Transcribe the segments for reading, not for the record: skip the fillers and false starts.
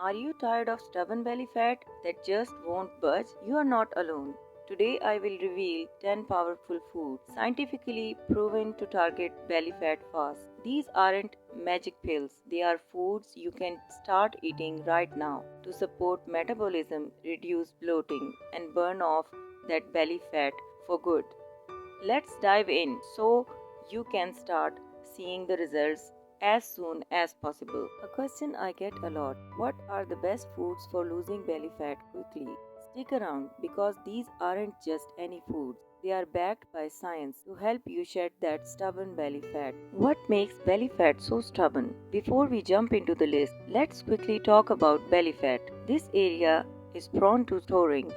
Are you tired of stubborn belly fat that just won't budge? You are not alone. Today I will reveal 10 powerful foods scientifically proven to target belly fat fast. These aren't magic pills, they are foods you can start eating right now to support metabolism, reduce bloating, and burn off that belly fat for good. Let's dive in so you can start seeing the results as soon as possible. A question I get a lot: what are the best foods for losing belly fat quickly? Stick around because these aren't just any foods. They are backed by science to help you shed that stubborn belly fat. What makes belly fat so stubborn? Before we jump into the list, let's quickly talk about belly fat. This area is prone to storing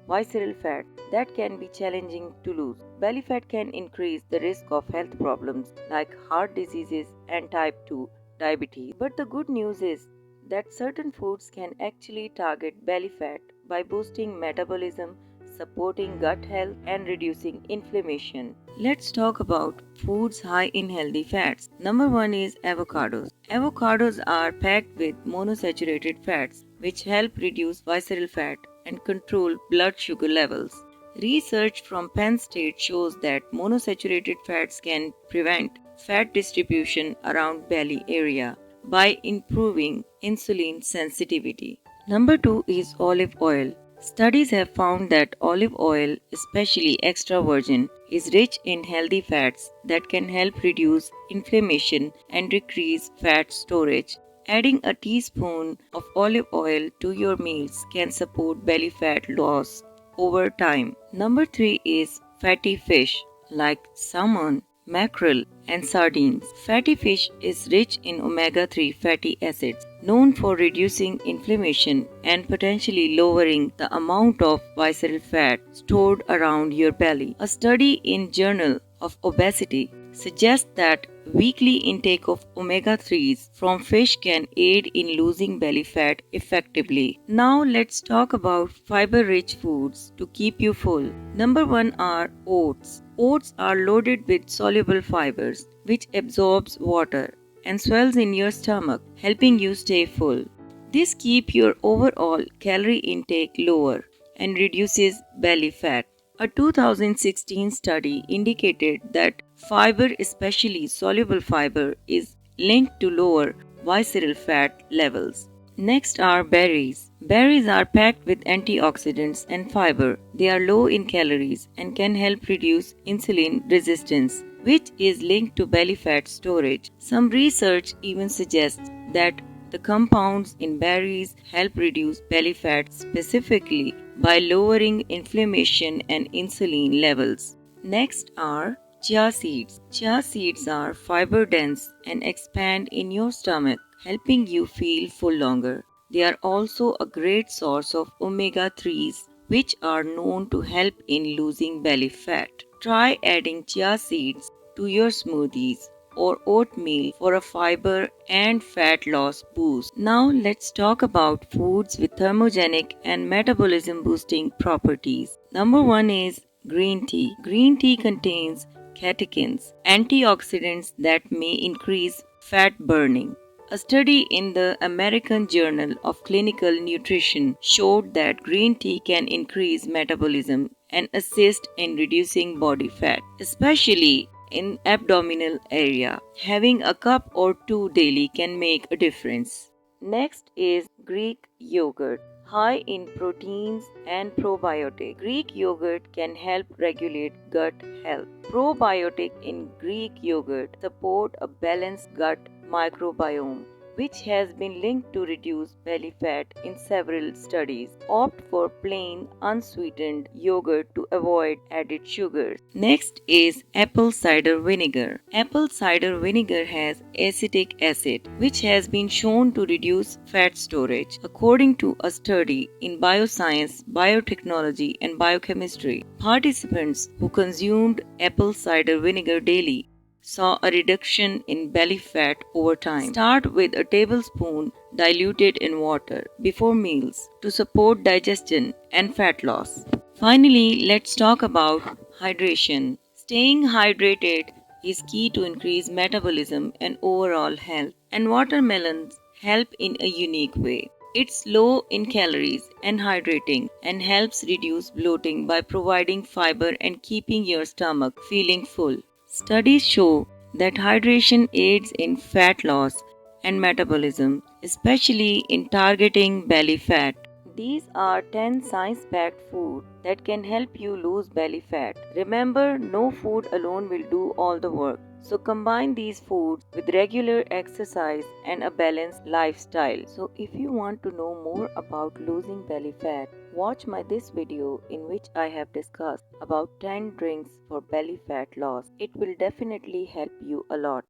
visceral fat that can be challenging to lose. Belly fat can increase the risk of health problems like heart diseases and type 2 diabetes. But the good news is that certain foods can actually target belly fat by boosting metabolism, supporting gut health, and reducing inflammation. Let's talk about foods high in healthy fats. Number 1 is avocados. Avocados are packed with monosaturated fats which help reduce visceral fat and control blood sugar levels. Research from Penn State shows that monosaturated fats can prevent fat distribution around belly area by improving insulin sensitivity. Number 2 is olive oil. Studies have found that olive oil, especially extra virgin, is rich in healthy fats that can help reduce inflammation and decrease fat storage. Adding a teaspoon of olive oil to your meals can support belly fat loss over time. Number 3 is fatty fish like salmon, mackerel, and sardines. Fatty fish is rich in omega 3 fatty acids, known for reducing inflammation and potentially lowering the amount of visceral fat stored around your belly. A study in Journal of Obesity suggests that weekly intake of omega 3s from fish can aid in losing belly fat effectively. Now let's talk about fiber rich foods to keep you full. Number 1 are oats. Oats are loaded with soluble fibers which absorbs water and swells in your stomach, helping you stay full. This keeps your overall calorie intake lower and reduces belly fat. A 2016 study indicated that fiber, especially soluble fiber, is linked to lower visceral fat levels. Next are berries. Berries are packed with antioxidants and fiber. They are low in calories and can help reduce insulin resistance, which is linked to belly fat storage. Some research even suggests that the compounds in berries help reduce belly fat specifically by lowering inflammation and insulin levels. Next are chia seeds. Chia seeds are fiber dense and expand in your stomach, helping you feel full longer. They are also a great source of omega 3s, which are known to help in losing belly fat. Try adding chia seeds to your smoothies or oatmeal for a fiber and fat loss boost. Now let's talk about foods with thermogenic and metabolism boosting properties. Number 1 is green tea. Green tea contains catechins, antioxidants that may increase fat burning. A study in the American Journal of Clinical Nutrition showed that green tea can increase metabolism and assist in reducing body fat, especially in abdominal area. Having a cup or two daily can make a difference. Next is Greek yogurt. High in proteins and probiotic. Greek yogurt can help regulate gut health. Probiotic in Greek yogurt support a balanced gut microbiome, which has been linked to reduce belly fat in several studies. Opt for plain, unsweetened yogurt to avoid added sugars. Next is apple cider vinegar. Apple cider vinegar has acetic acid, which has been shown to reduce fat storage. According to a study in bioscience, biotechnology, and biochemistry, participants who consumed apple cider vinegar daily saw a reduction in belly fat over time. Start with a tablespoon diluted in water before meals to support digestion and fat loss. Finally, let's talk about hydration. Staying hydrated is key to increase metabolism and overall health, and watermelons help in a unique way. It's low in calories and hydrating and helps reduce bloating by providing fiber and keeping your stomach feeling full. Studies show that hydration aids in fat loss and metabolism, especially in targeting belly fat. These are 10 science backed foods that can help you lose belly fat. Remember, no food alone will do all the work. So combine these foods with regular exercise and a balanced lifestyle. So if you want to know more about losing belly fat, watch my this video in which I have discussed about 10 drinks for belly fat loss. It will definitely help you a lot.